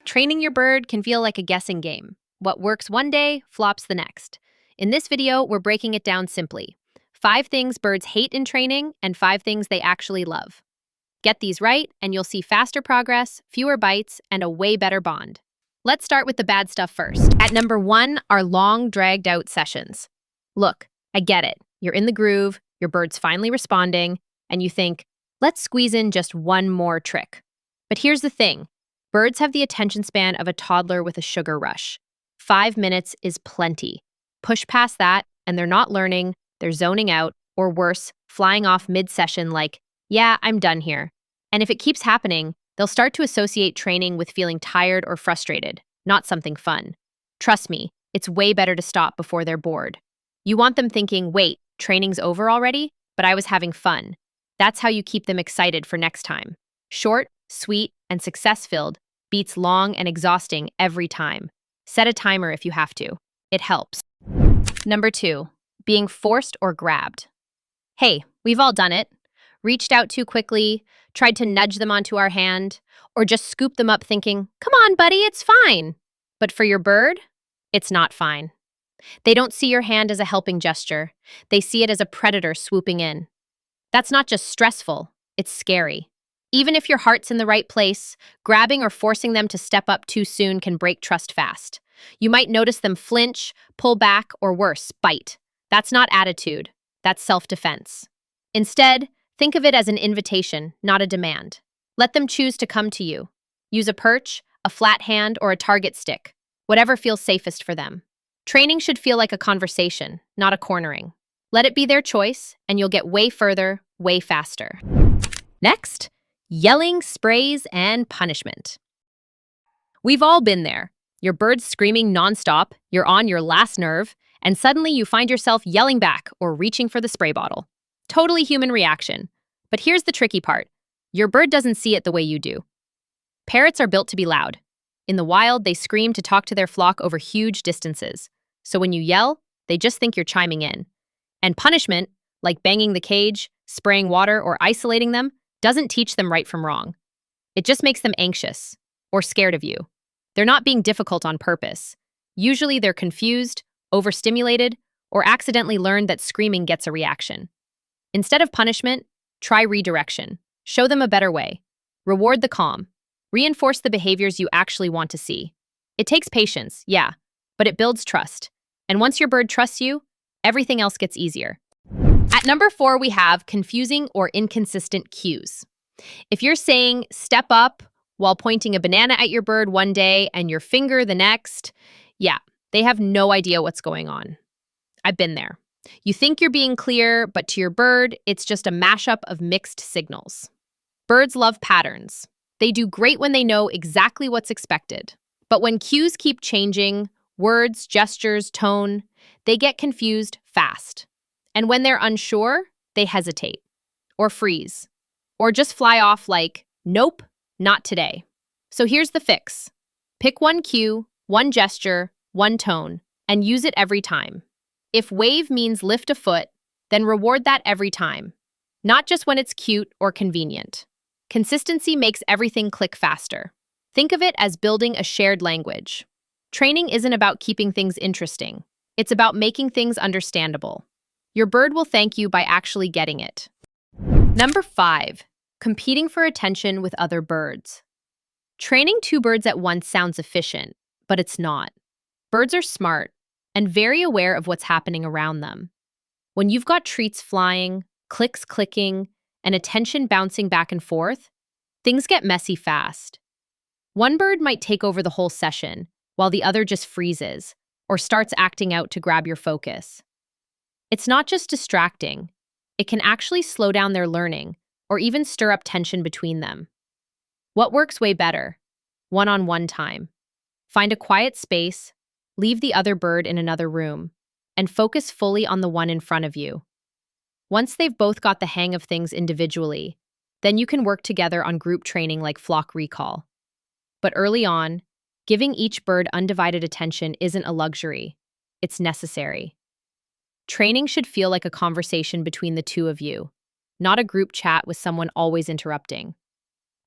Training your bird can feel like a guessing game. What works one day flops the next. In this video, we're breaking it down simply. 5 things birds hate in training and 5 things they actually love. Get these right, and you'll see faster progress, fewer bites, and a way better bond. Let's start with the bad stuff first. At number 1 are long, dragged-out sessions. Look, I get it. You're in the groove, your bird's finally responding, and you think, let's squeeze in just one more trick. But here's the thing. Birds have the attention span of a toddler with a sugar rush. 5 minutes is plenty. Push past that, and they're not learning, they're zoning out, or worse, flying off mid-session like, yeah, I'm done here. And if it keeps happening, they'll start to associate training with feeling tired or frustrated, not something fun. Trust me, it's way better to stop before they're bored. You want them thinking, wait, training's over already? But I was having fun. That's how you keep them excited for next time. Short, sweet, and success-filled beats long and exhausting every time. Set a timer if you have to. It helps. Number 2, being forced or grabbed. Hey, we've all done it. Reached out too quickly, tried to nudge them onto our hand, or just scoop them up thinking, come on, buddy, it's fine. But for your bird, it's not fine. They don't see your hand as a helping gesture. They see it as a predator swooping in. That's not just stressful, it's scary. Even if your heart's in the right place, grabbing or forcing them to step up too soon can break trust fast. You might notice them flinch, pull back, or worse, bite. That's not attitude. That's self-defense. Instead, think of it as an invitation, not a demand. Let them choose to come to you. Use a perch, a flat hand, or a target stick, whatever feels safest for them. Training should feel like a conversation, not a cornering. Let it be their choice, and you'll get way further, way faster. Next, yelling, sprays, and punishment. We've all been there. Your bird's screaming nonstop, you're on your last nerve, and suddenly you find yourself yelling back or reaching for the spray bottle. Totally human reaction. But here's the tricky part. Your bird doesn't see it the way you do. Parrots are built to be loud. In the wild, they scream to talk to their flock over huge distances. So when you yell, they just think you're chiming in. And punishment, like banging the cage, spraying water, or isolating them, doesn't teach them right from wrong. It just makes them anxious or scared of you. They're not being difficult on purpose. Usually they're confused, overstimulated, or accidentally learned that screaming gets a reaction. Instead of punishment, try redirection. Show them a better way. Reward the calm. Reinforce the behaviors you actually want to see. It takes patience, yeah, but it builds trust. And once your bird trusts you, everything else gets easier. At number 4, we have confusing or inconsistent cues. If you're saying step up while pointing a banana at your bird one day and your finger the next, yeah, they have no idea what's going on. I've been there. You think you're being clear, but to your bird, it's just a mashup of mixed signals. Birds love patterns. They do great when they know exactly what's expected. But when cues keep changing, words, gestures, tone, they get confused fast. And when they're unsure, they hesitate, or freeze, or just fly off like, nope, not today. So here's the fix. Pick one cue, one gesture, one tone, and use it every time. If wave means lift a foot, then reward that every time, not just when it's cute or convenient. Consistency makes everything click faster. Think of it as building a shared language. Training isn't about keeping things interesting. It's about making things understandable. Your bird will thank you by actually getting it. Number 5, competing for attention with other birds. Training 2 birds at once sounds efficient, but it's not. Birds are smart and very aware of what's happening around them. When you've got treats flying, clicks clicking, and attention bouncing back and forth, things get messy fast. One bird might take over the whole session, while the other just freezes or starts acting out to grab your focus. It's not just distracting. It can actually slow down their learning or even stir up tension between them. What works way better? One-on-one time. Find a quiet space, leave the other bird in another room, and focus fully on the one in front of you. Once they've both got the hang of things individually, then you can work together on group training like flock recall. But early on, giving each bird undivided attention isn't a luxury. It's necessary. Training should feel like a conversation between the two of you, not a group chat with someone always interrupting.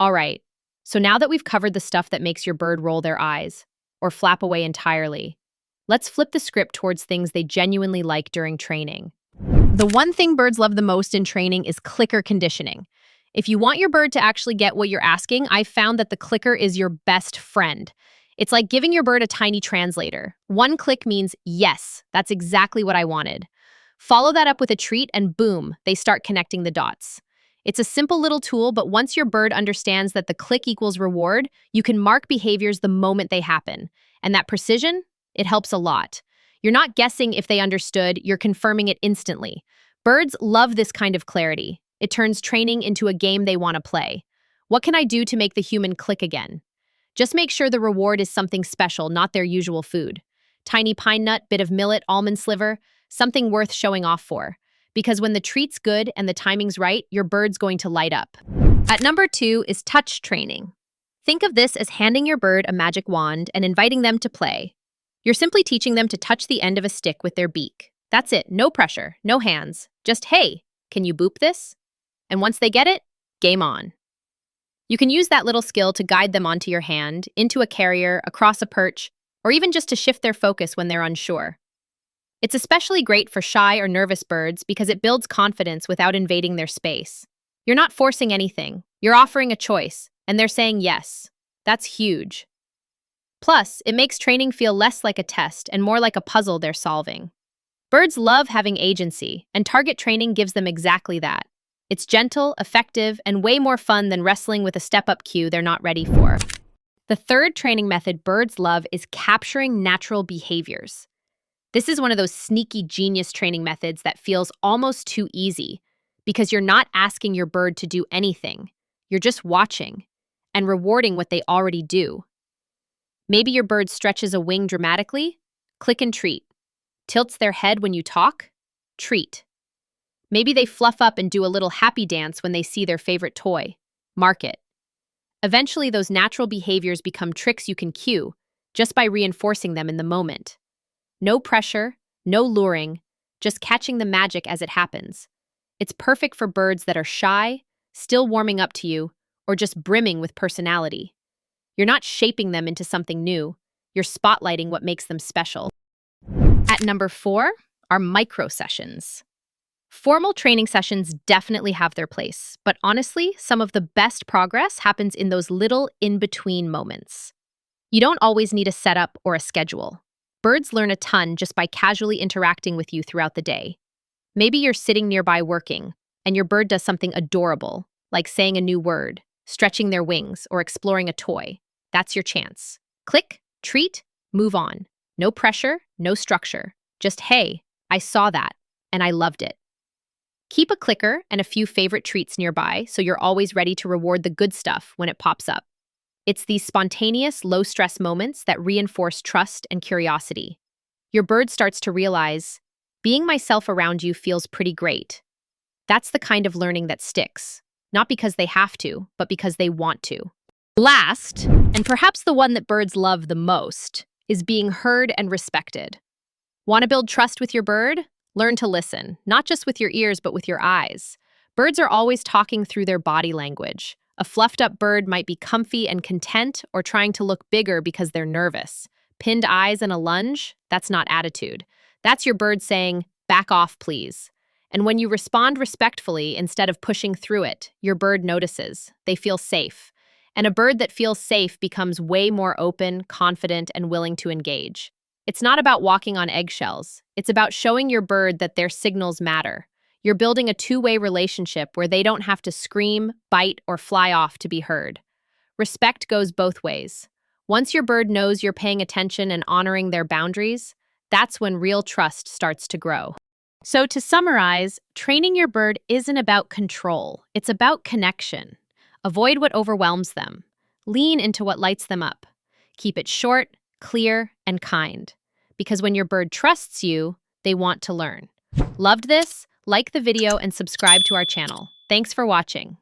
All right, So now that we've covered the stuff that makes your bird roll their eyes or flap away entirely, let's flip the script towards things they genuinely like during training. The one thing birds love the most in training is clicker conditioning. If you want your bird to actually get what you're asking, I've found that the clicker is your best friend. It's like giving your bird a tiny translator. One click means, yes, that's exactly what I wanted. Follow that up with a treat and boom, they start connecting the dots. It's a simple little tool, but once your bird understands that the click equals reward, you can mark behaviors the moment they happen. And that precision, it helps a lot. You're not guessing if they understood, you're confirming it instantly. Birds love this kind of clarity. It turns training into a game they want to play. What can I do to make the human click again? Just make sure the reward is something special, not their usual food. Tiny pine nut, bit of millet, almond sliver, something worth showing off for. Because when the treat's good and the timing's right, your bird's going to light up. At number 2 is touch training. Think of this as handing your bird a magic wand and inviting them to play. You're simply teaching them to touch the end of a stick with their beak. That's it, no pressure, no hands. Just, hey, can you boop this? And once they get it, game on. You can use that little skill to guide them onto your hand, into a carrier, across a perch, or even just to shift their focus when they're unsure. It's especially great for shy or nervous birds because it builds confidence without invading their space. You're not forcing anything. You're offering a choice, and they're saying yes. That's huge. Plus, it makes training feel less like a test and more like a puzzle they're solving. Birds love having agency, and target training gives them exactly that. It's gentle, effective, and way more fun than wrestling with a step-up cue they're not ready for. The third training method birds love is capturing natural behaviors. This is one of those sneaky genius training methods that feels almost too easy because you're not asking your bird to do anything. You're just watching and rewarding what they already do. Maybe your bird stretches a wing dramatically? Click and treat. Tilts their head when you talk? Treat. Maybe they fluff up and do a little happy dance when they see their favorite toy. Mark it. Eventually, those natural behaviors become tricks you can cue just by reinforcing them in the moment. No pressure, no luring, just catching the magic as it happens. It's perfect for birds that are shy, still warming up to you, or just brimming with personality. You're not shaping them into something new. You're spotlighting what makes them special. At number 4 are micro sessions. Formal training sessions definitely have their place, but honestly, some of the best progress happens in those little in-between moments. You don't always need a setup or a schedule. Birds learn a ton just by casually interacting with you throughout the day. Maybe you're sitting nearby working, and your bird does something adorable, like saying a new word, stretching their wings, or exploring a toy. That's your chance. Click, treat, move on. No pressure, no structure. Just, hey, I saw that, and I loved it. Keep a clicker and a few favorite treats nearby so you're always ready to reward the good stuff when it pops up. It's these spontaneous, low-stress moments that reinforce trust and curiosity. Your bird starts to realize, being myself around you feels pretty great. That's the kind of learning that sticks, not because they have to, but because they want to. Last, and perhaps the one that birds love the most, is being heard and respected. Want to build trust with your bird? Learn to listen, not just with your ears, but with your eyes. Birds are always talking through their body language. A fluffed-up bird might be comfy and content or trying to look bigger because they're nervous. Pinned eyes and a lunge? That's not attitude. That's your bird saying, back off, please. And when you respond respectfully instead of pushing through it, your bird notices. They feel safe. And a bird that feels safe becomes way more open, confident, and willing to engage. It's not about walking on eggshells. It's about showing your bird that their signals matter. You're building a two-way relationship where they don't have to scream, bite, or fly off to be heard. Respect goes both ways. Once your bird knows you're paying attention and honoring their boundaries, that's when real trust starts to grow. So to summarize, training your bird isn't about control. It's about connection. Avoid what overwhelms them. Lean into what lights them up. Keep it short, clear, and kind. Because when your bird trusts you, they want to learn. Loved this? Like the video and subscribe to our channel. Thanks for watching.